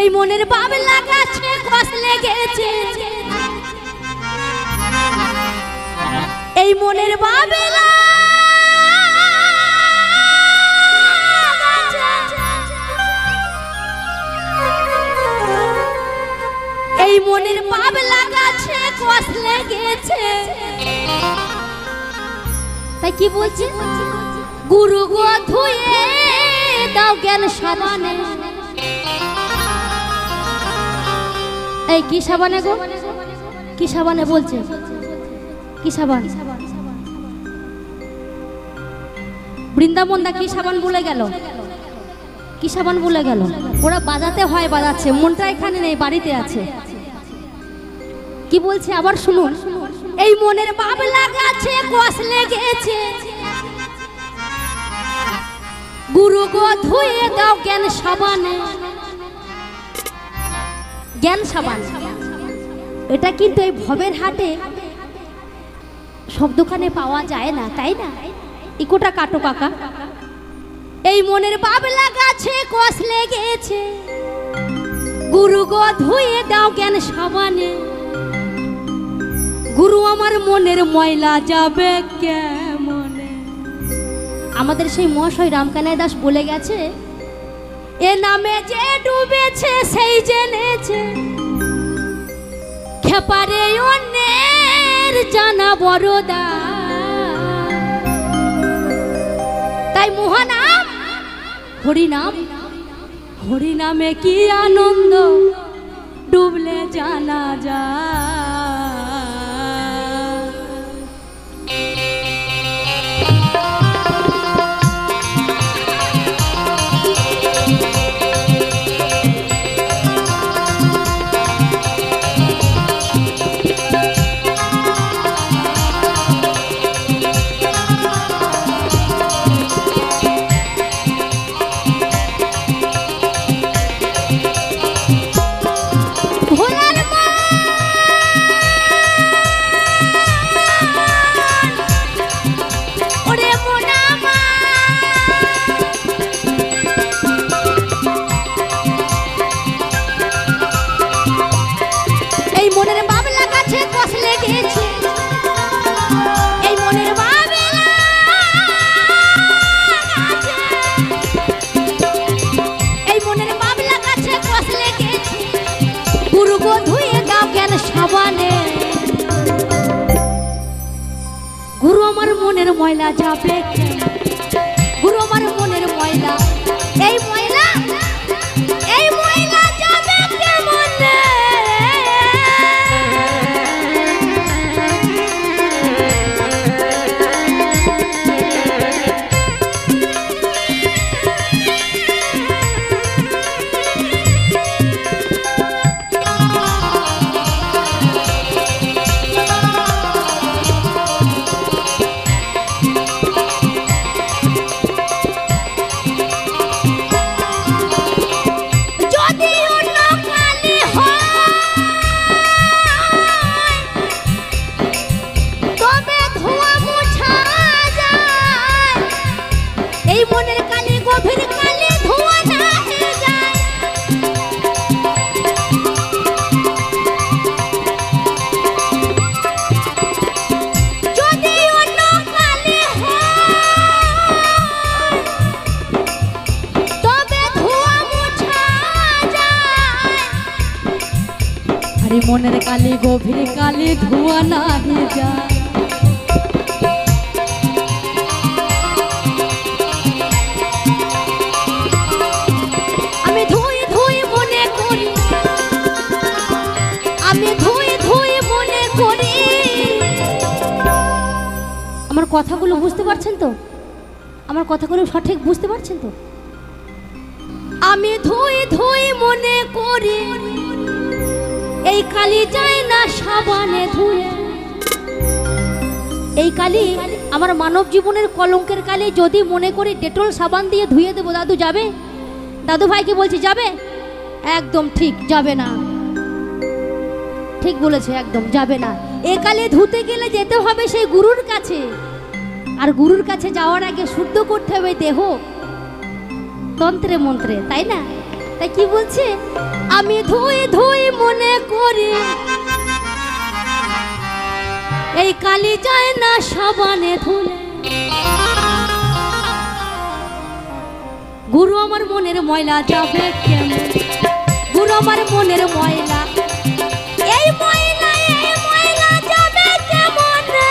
এই মনের বাবলা গাছে কষ লেগেছে, এই মনের বাবলা এই মনের বাবলা গাছে কষ লেগেছে। তাই কি বলছে, গুরু গো ধুয়ে দাও জ্ঞান সাবানে। এই কি সাবানে গো, কি সাবানে বলছে, কি সাবান? বৃন্দাবন দা কি সাবান বলে গেল, কি সাবান বলে গেল? ওরা বাজাতে হয় বাজাচ্ছে, মনটা এখানে নেই, বাড়িতে আছে। কি বলছে আবার শুনুন, এই মনের বাবলা গাছে কষ লেগেছে, গুরু গো ধুয়ে দাও জ্ঞান সাবানে। জ্ঞান সাবান এটা কিন্তু এই ভবের হাটে সব দোকানে পাওয়া যায় না, তাই না? ইকোটা কাটো কাকা। এই মনের বাবলা গাছে কষ লেগেছে, গুরু গো ধুয়ে দাও জ্ঞান সাবানে। গুরু আমার মনের ময়লা যাবে কেমনে? আমাদের সেই মহাশয় রামকানাই দাস বলে গেছে, এ নামে যে ডুবেছে সেই জেনেছে, খেপারে অন্যের জানা বড়দা। তাই মহানাম হরিনাম, হরিনামে কি আনন্দ ডুবলে জানা যায়। গুরু আমার মনের ময়লা যাবে, গুরু আমার মনের ময়লা, এই ময়লা, এই ময়লা যাবে কেমনে? মনের কালি গভীর কালি ধোয়া নাহি যায়। আমি ধুই ধুই মনে করি, আমি ধুই ধুই মনে করি। আমার কথাগুলো বুঝতে পারছেন তো? আমার কথাগুলো সঠিক বুঝতে পারছেন তো? আমি ধুই ধুই মনে করি, এই কালি যায় না সাবানে ধুয়ে। এই কালি আমার মানব জীবনের কলঙ্কের কালি, যদি মনে করি ডেটল সাবান দিয়ে ধুয়ে দেবো, দাদু যাবে? দাদু ভাইকে বলছি যাবে? একদম ঠিক যাবে না, ঠিক বলেছে, একদম যাবে না। এ কালি ধুতে গেলে যেতে হবে সেই গুরুর কাছে, আর গুরুর কাছে যাওয়ার আগে শুদ্ধ করতে হবে দেহ তন্ত্রে মন্ত্রে, তাই না? তাই কি বলছে, আমি ধুই ধুই মনে করি এই কালি যায় না সাবানে ধুলে। গুরু আমার মনের ময়লা যাবে কেমন, গুরু আমার মনের ময়লা, এই ময়লা যাবে কেমন রে।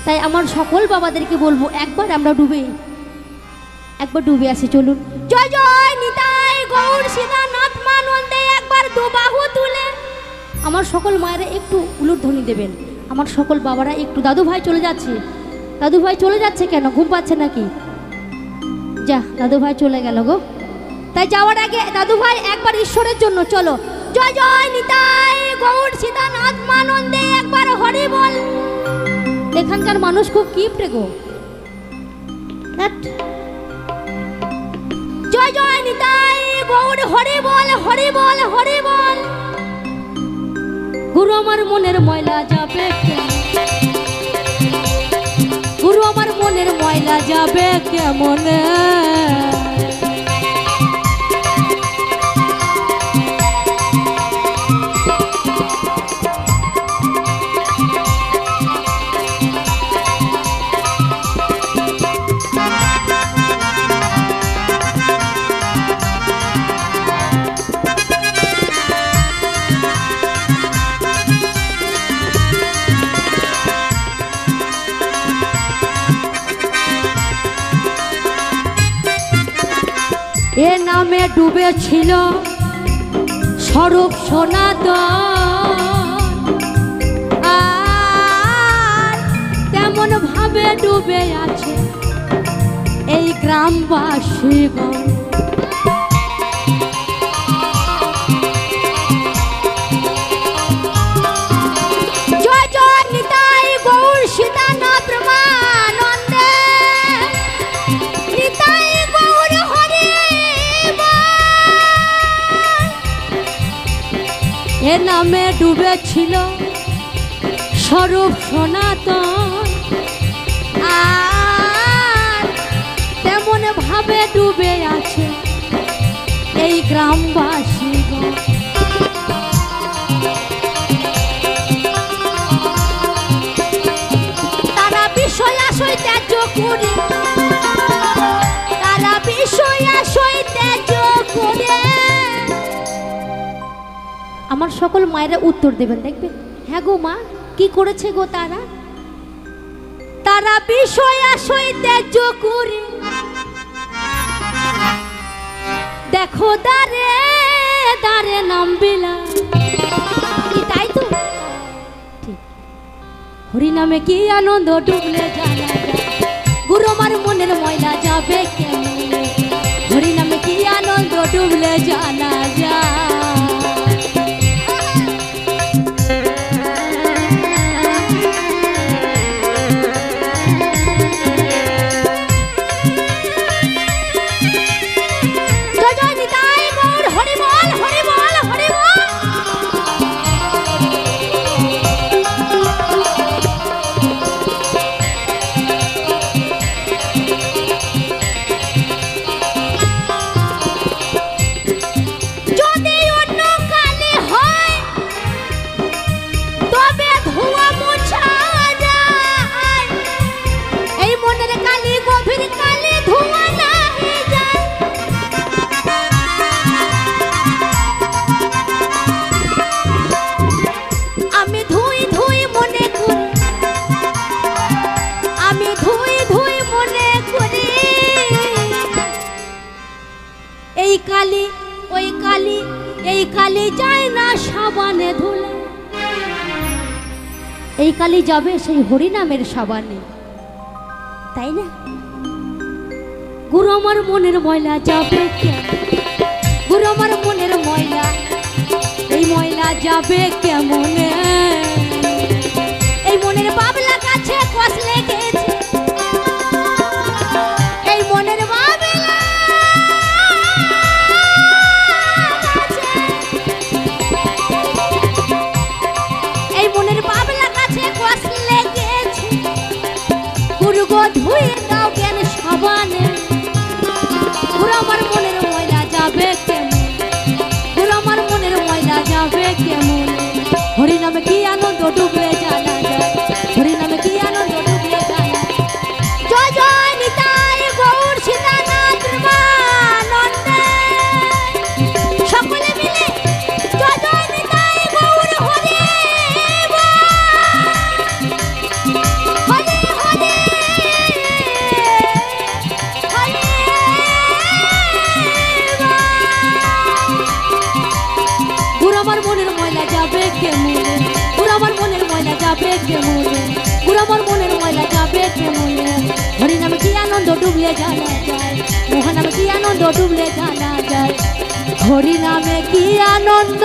তাই আমার সকল বাবাদেরকে বলবো একবার আমরা ডুবে আসি, চলুন। জয় জয় নিতাই গৌর সীতানাথ মানন্দে, একবার দু বাহু তুলে আমার সকল মায়েরা একটু উলুধ্বনি দেবেন, আমার সকল বাবারা একটু। দাদু ভাই চলে যাচ্ছে কেন, ঘুম পাচ্ছে নাকি? যা, দাদু ভাই চলে গেল গো। তাই যাওয়ার আগে দাদু ভাই একবার ঈশ্বরের জন্য চলো, জয় জয় নিতাই গৌর সীতানাথ মানন্দে, একবার হরি বল। এখানকার মানুষ খুব কিপটে গো। জয় জয় নিতাই গৌর হরি বল, হরি বল, হরি বল। গুরু আমার মনের ময়লা যাবে, গুরু আমার মনের ময়লা যাবে কেমন। এ নামে ডুবেছিল স্বরূপ সনাতন, আর তেমন ভাবে ডুবে আছে এই গ্রামবাসীগণ। জয় জয় নিতাই গৌর সীতানাথ মানন্দে, নিতাই গৌর হরি এ নামে ডুবেছিল স্বরূপ সনাতন, আর তেমন ভাবে ডুবে আছে এই গ্রামবাসীগণ। তারা বিষয় আশয় ত্যায্য করে, তারা বিষয় আশয় ত্যায্য করে। আমার সকল মায়েরা উত্তর দেবেন, দেখবেন। হ্যাঁ গো মা, কি করেছে গো তারা? তারা বিষয় আশয় ত্যায্য করে দেখো দারে দারে নাম বিলা, তাই তো ঠিক। হরি নামে কি আনন্দ ডুবলে জানা যায়, গুরু আমার মনের ময়লা যাবে কেমনে। হরি নামে কি আনন্দ ডুবলে জানা যায়। সাবানে ধুলে, এই কালি যাবে সেই হরিনামের সাবানে, তাই না? গুরু আমার মনের ময়লা যাবে কেমন, গুরু আমার মনের ময়লা, এই ময়লা যাবে কেমনে? এই মনের বাবলা কাছে কষ লেগেছে, এই মনের বাবলা কাছে, এই মনের বাবলা কাছে কষ লেগেছে। গুরু গো ধুয়ে দাও জ্ঞান সাবানে, গুরু আমার মনের ময়লা যাবে কেমন, গুরু আমার মনের ময়লা যাবে কেমন? হরিনামে কি আনন্দ ডুবলে জানা যায়, হরিনামে কি আনন্দ ডুবলে জানা। জয় জয় নিতাই গৌর সীতানাথ প্রেমানন্দে, সকলে মিলে জয় জয় নিতাই গৌর হরি হরি হরি হরি। গুরু আমার মনের ময়লা যাবে কেমন, গুরু আমার মনের ময়লা যাবে কেমন, গুরু আমার মনের ময়লা যাবে কেমন? হরিনামে কি আনন্দ ডুবলে জানা যায়, মহানামে কি আনন্দ ডুবলে জানা যায়, হরিনামে কি আনন্দ